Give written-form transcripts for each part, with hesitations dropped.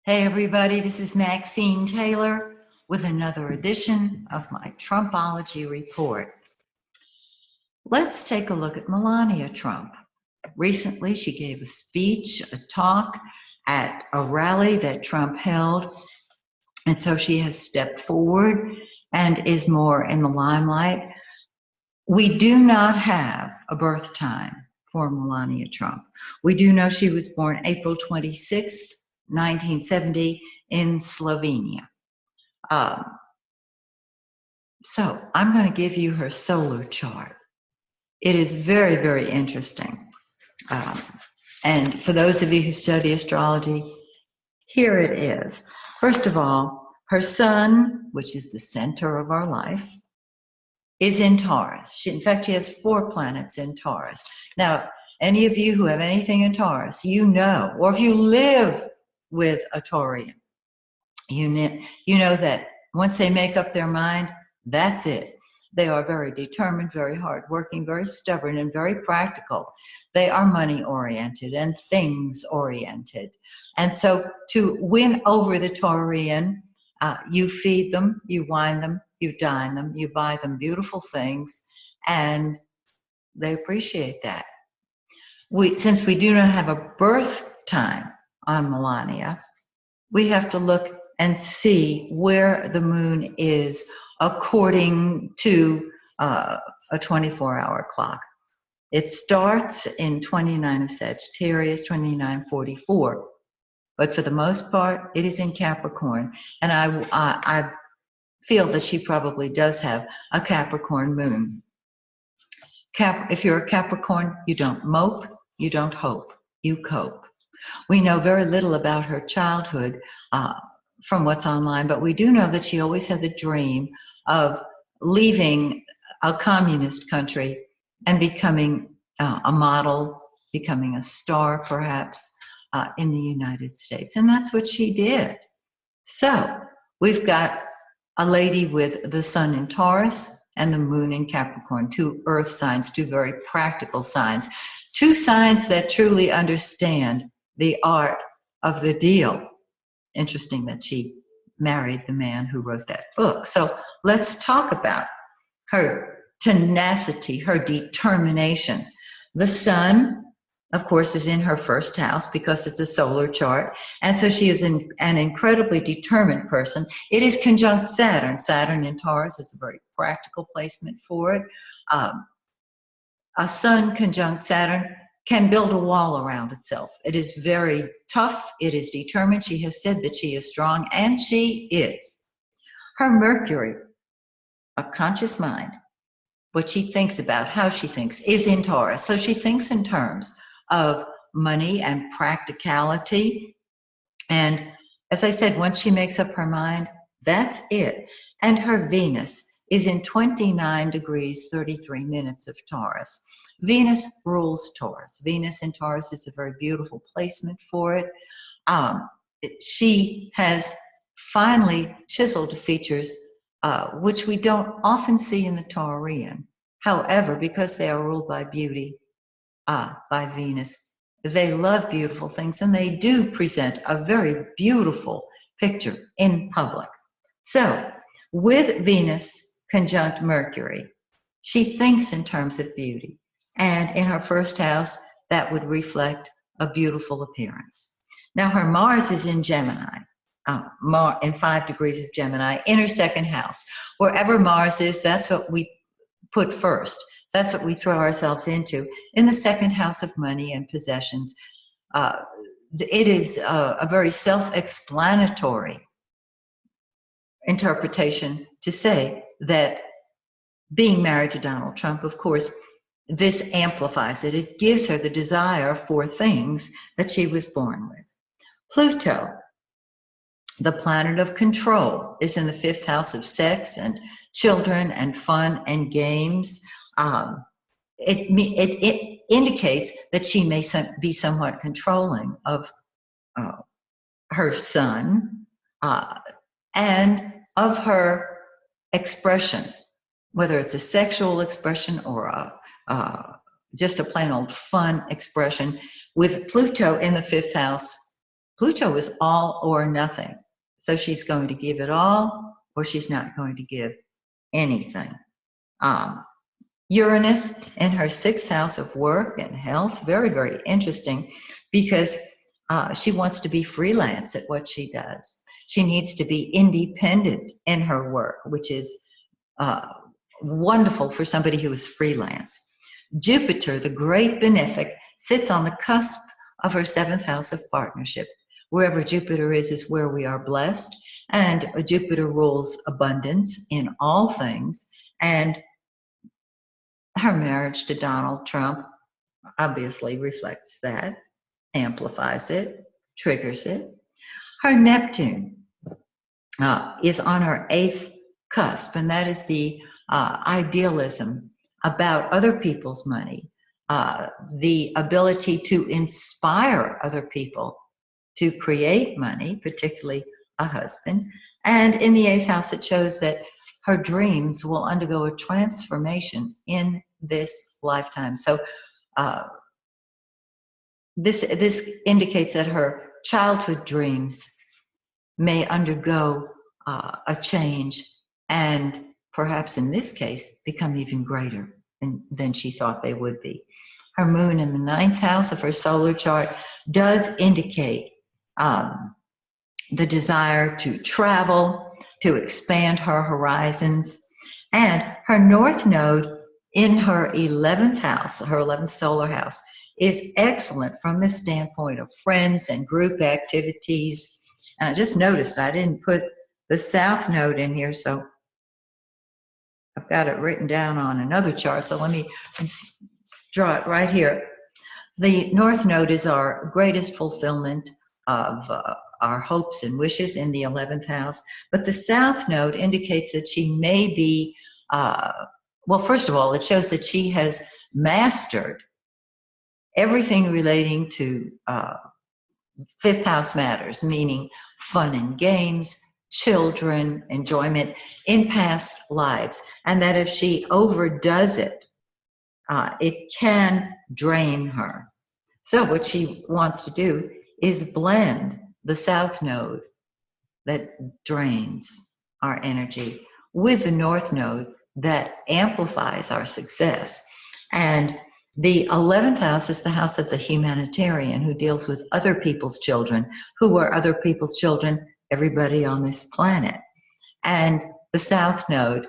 Hey everybody, this is Maxine Taylor with another edition of my Trumpology report. Let's take a look at Melania Trump. Recently, she gave a speech, a talk at a rally that Trump held, and so she has stepped forward and is more in the limelight. We do not have a birth time for Melania Trump. We do know she was born April 26th, 1970 in Slovenia. So I'm going to give you her solar chart. It is very, very interesting. And for those of you who study astrology, here it is. First of all, her sun, which is the center of our life, is in Taurus. In fact, she has 4 planets in Taurus. Now, any of you who have anything in Taurus, you know, or if you live with a Taurian, you know that once they make up their mind, that's it. They are very determined, very hardworking, very stubborn, and very practical. They are money-oriented and things-oriented. And so to win over the Taurian, you feed them, you wine them, you dine them, you buy them beautiful things, and they appreciate that. Since we do not have a birth time on Melania, we have to look and see where the moon is according to a 24-hour clock. It starts in 29 of Sagittarius, 2944. But for the most part, it is in Capricorn. And I feel that she probably does have a Capricorn moon. If you're a Capricorn, you don't mope, you don't hope, you cope. We know very little about her childhood from what's online, but we do know that she always had the dream of leaving a communist country and becoming a model, becoming a star perhaps in the United States. And that's what she did. So we've got a lady with the sun in Taurus and the moon in Capricorn, 2 earth signs, 2 very practical signs, 2 signs that truly understand the art of the deal. Interesting that she married the man who wrote that book. So let's talk about her tenacity, her determination. The sun, of course, is in her first house because it's a solar chart. And so she is an incredibly determined person. It is conjunct Saturn. Saturn in Taurus is a very practical placement for it. A sun conjunct Saturn can build a wall around itself. It is very tough. It is determined. She has said that she is strong, and she is. Her Mercury, a conscious mind, what she thinks about, how she thinks, is in Taurus. So she thinks in terms of money and practicality. And as I said, once she makes up her mind, that's it. And her Venus is in 29 degrees, 33 minutes of Taurus. Venus rules Taurus. Venus in Taurus is a very beautiful placement for it. She has finely chiseled features which we don't often see in the Taurian. However, because they are ruled by beauty, by Venus, they love beautiful things, and they do present a very beautiful picture in public. So with Venus conjunct Mercury, she thinks in terms of beauty. And in her first house, that would reflect a beautiful appearance. Now, her Mars is in Gemini, in 5 degrees of Gemini, in her second house. Wherever Mars is, that's what we put first. That's what we throw ourselves into. In the second house of money and possessions, it is a very self-explanatory interpretation to say that being married to Donald Trump, of course, this amplifies it. It gives her the desire for things that she was born with. Pluto, the planet of control, is in the 5th house of sex and children and fun and games. It indicates that she may be somewhat controlling of her son and of her expression, whether it's a sexual expression or just a plain old fun expression. With Pluto in the 5th house, Pluto is all or nothing. So she's going to give it all, or she's not going to give anything. Uranus in her sixth house of work and health, very, very interesting, because she wants to be freelance at what she does. She needs to be independent in her work, which is wonderful for somebody who is freelance. Jupiter, the great benefic, sits on the cusp of her seventh house of partnership. Wherever Jupiter is where we are blessed, and Jupiter rules abundance in all things. And her marriage to Donald Trump obviously reflects that, amplifies it, triggers it. Her Neptune is on her eighth cusp, and that is the idealism about other people's money, the ability to inspire other people to create money, particularly a husband. And in the eighth house, it shows that her dreams will undergo a transformation in this lifetime. So this indicates that her childhood dreams may undergo a change, and perhaps in this case become even greater than she thought they would be. Her moon in the ninth house of her solar chart does indicate the desire to travel, to expand her horizons. And her north node in her 11th house, her 11th solar house, is excellent from the standpoint of friends and group activities. And I just noticed I didn't put the south node in here, so I've got it written down on another chart, so let me draw it right here. The north node is our greatest fulfillment of our hopes and wishes in the 11th house, but the south node indicates that she may be, well, first of all, it shows that she has mastered everything relating to fifth house matters, meaning fun and games, children, enjoyment in past lives, and that if she overdoes it, it can drain her. So what she wants to do is blend the south node that drains our energy with the north node that amplifies our success. And the 11th house is the house of the humanitarian, who deals with other people's children. Who are other people's children? Everybody on this planet. And the south node,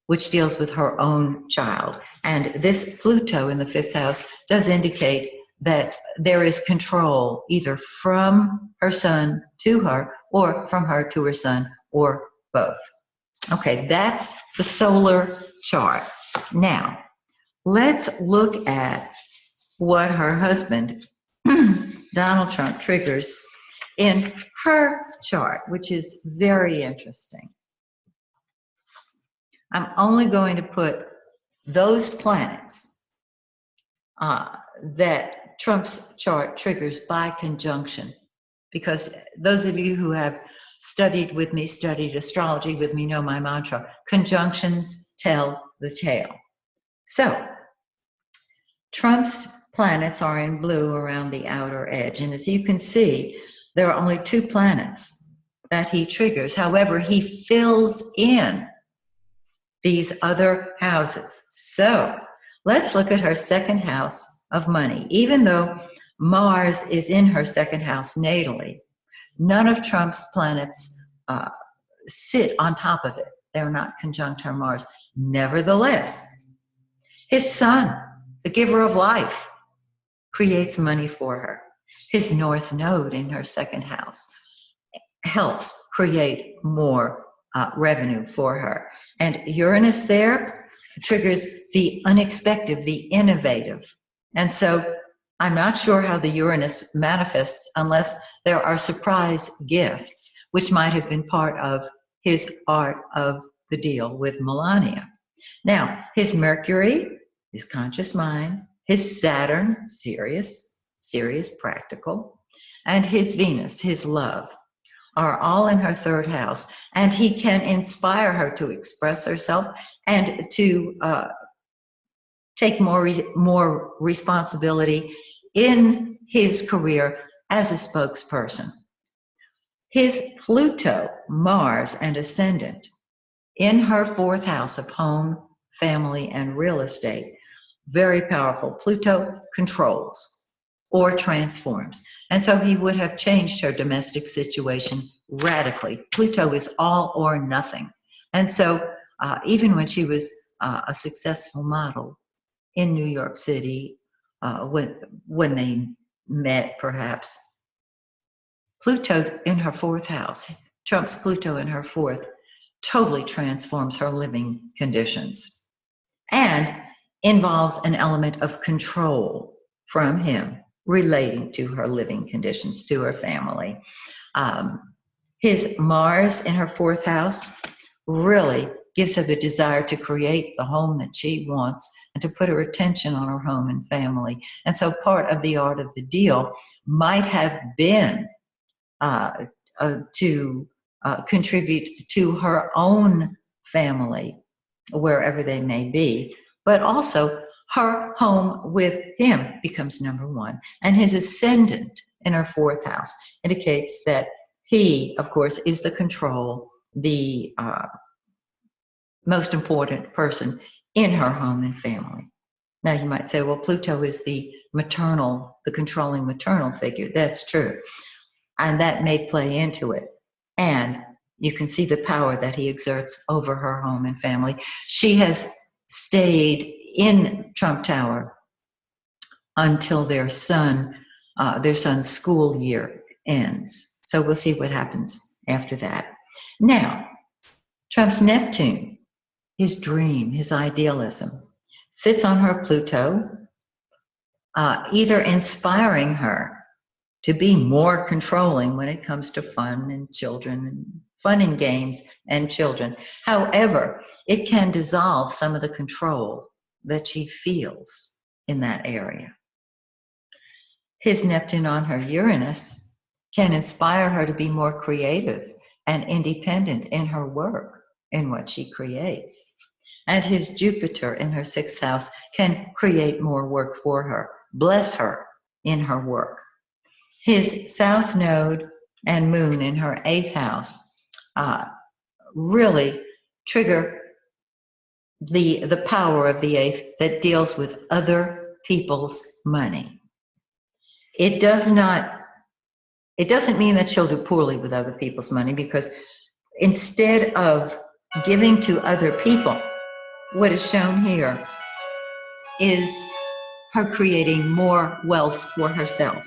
which deals with her own child. And this Pluto in the fifth house does indicate that there is control either from her son to her, or from her to her son, or both. Okay, that's the solar chart. Now, let's look at what her husband, Donald Trump, triggers in her chart, which is very interesting. I'm only going to put those planets that Trump's chart triggers by conjunction, because those of you who have studied with me, studied astrology with me, know my mantra: conjunctions tell the tale. So Trump's planets are in blue around the outer edge, and as you can see, there are only 2 planets that he triggers. However, he fills in these other houses. So let's look at her second house of money. Even though Mars is in her second house natally, none of Trump's planets sit on top of it. They're not conjunct her Mars. Nevertheless, his son, the giver of life, creates money for her. His north node in her second house helps create more revenue for her. And Uranus there triggers the unexpected, the innovative. And so I'm not sure how the Uranus manifests unless there are surprise gifts, which might have been part of his art of the deal with Melania. Now, his Mercury, his conscious mind, his Saturn, serious, practical, and his Venus, his love, are all in her third house. And he can inspire her to express herself and to take more responsibility in his career as a spokesperson. His Pluto, Mars, and ascendant in her fourth house of home, family, and real estate. Very powerful. Pluto controls or transforms. And so he would have changed her domestic situation radically. Pluto is all or nothing. And so even when she was a successful model in New York City, when they met, perhaps, Pluto in her fourth house, Trump's Pluto in her fourth, totally transforms her living conditions and involves an element of control from him relating to her living conditions, to her family. His Mars in her fourth house really gives her the desire to create the home that she wants and to put her attention on her home and family. And so part of the art of the deal might have been to contribute to her own family, wherever they may be, but also her home with him becomes number one. And his ascendant in her fourth house indicates that he, of course, is the control, the most important person in her home and family. Now you might say, well, Pluto is the maternal, the controlling maternal figure. That's true. And that may play into it. And you can see the power that he exerts over her home and family. She has stayed in Trump Tower until their son's school year ends. So we'll see what happens after that. Now, Trump's Neptune, his dream, his idealism, sits on her Pluto, either inspiring her to be more controlling when it comes to fun and children and fun and games and children. However, it can dissolve some of the control that she feels in that area. His Neptune on her Uranus can inspire her to be more creative and independent in her work, in what she creates. And his Jupiter in her sixth house can create more work for her, bless her in her work. His South Node and Moon in her eighth house really trigger the power of the eighth that deals with other people's money. It doesn't mean that she'll do poorly with other people's money, because instead of giving to other people, what is shown here is her creating more wealth for herself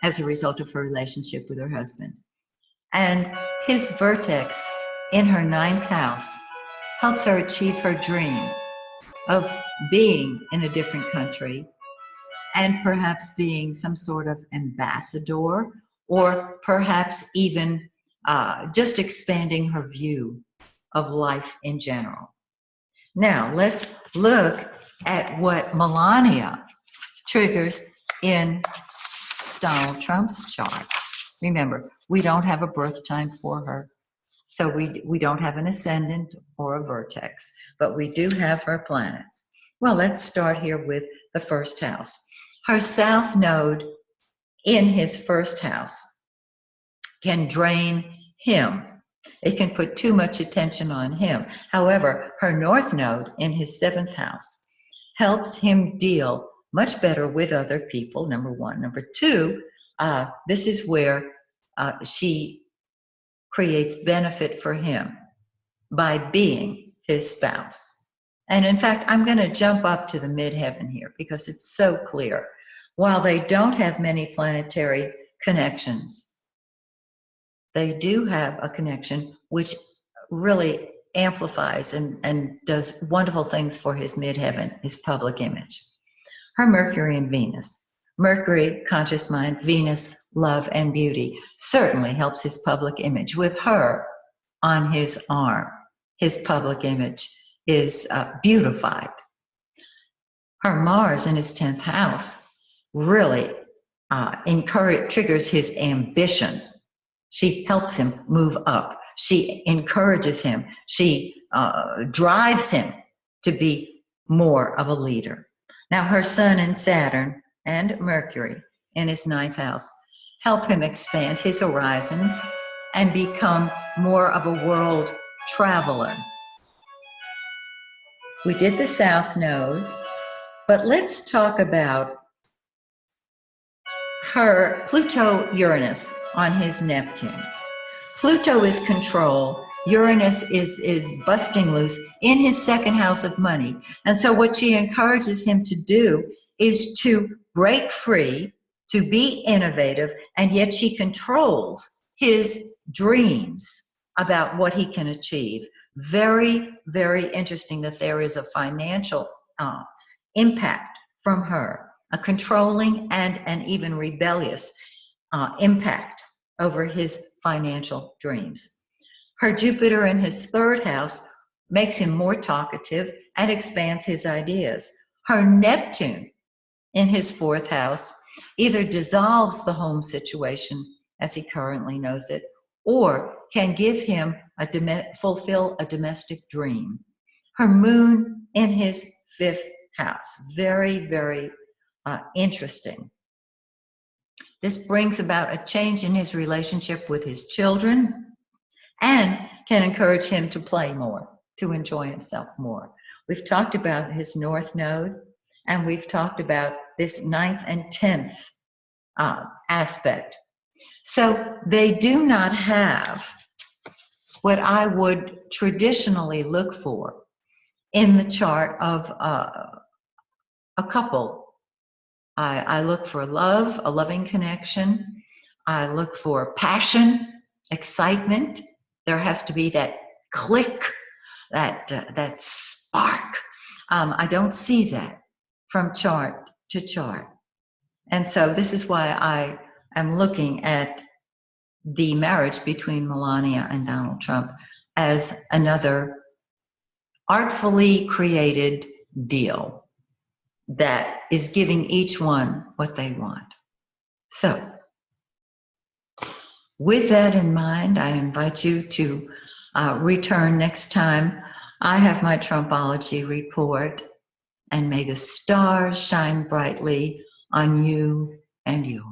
as a result of her relationship with her husband. And his vertex in her ninth house helps her achieve her dream of being in a different country and perhaps being some sort of ambassador, or perhaps even just expanding her view of life in general. Now, let's look at what Melania triggers in Donald Trump's chart. Remember, we don't have a birth time for her, so we don't have an ascendant or a vertex, but we do have her planets. Well, let's start here with the first house. Her South Node in his first house can drain him. It can put too much attention on him. However, her North Node in his seventh house helps him deal much better with other people, number one. Number two, this is where she creates benefit for him by being his spouse. And in fact, I'm going to jump up to the midheaven here because it's so clear. While they don't have many planetary connections, they do have a connection which really amplifies and does wonderful things for his midheaven, his public image. Her Mercury and Venus. Mercury, conscious mind; Venus, love and beauty. Certainly helps his public image. With her on his arm, his public image is beautified. Her Mars in his 10th house really triggers his ambition. She helps him move up. She encourages him. She drives him to be more of a leader. Now, her Sun and Saturn and Mercury in his 9th house help him expand his horizons and become more of a world traveler. We did the South Node, but let's talk about her Pluto-Uranus on his Neptune. Pluto is control. Uranus is busting loose in his second house of money. And so what she encourages him to do is to break free, to be innovative, and yet she controls his dreams about what he can achieve. Very, very interesting that there is a financial impact from her, a controlling and an even rebellious impact over his financial dreams. Her Jupiter in his third house makes him more talkative and expands his ideas. Her Neptune in his fourth house either dissolves the home situation as he currently knows it, or can give him fulfill a domestic dream. Her Moon in his fifth house, very, very interesting. This brings about a change in his relationship with his children and can encourage him to play more, to enjoy himself more. We've talked about his North Node, and we've talked about this 9th and 10th aspect. So they do not have what I would traditionally look for in the chart of a couple. I look for love, a loving connection. I look for passion, excitement. There has to be that click, that spark. I don't see that from chart to chart. And so this is why I am looking at the marriage between Melania and Donald Trump as another artfully created deal that is giving each one what they want. So, with that in mind, I invite you to return next time. I have my Trumpology report, and may the stars shine brightly on you and yours.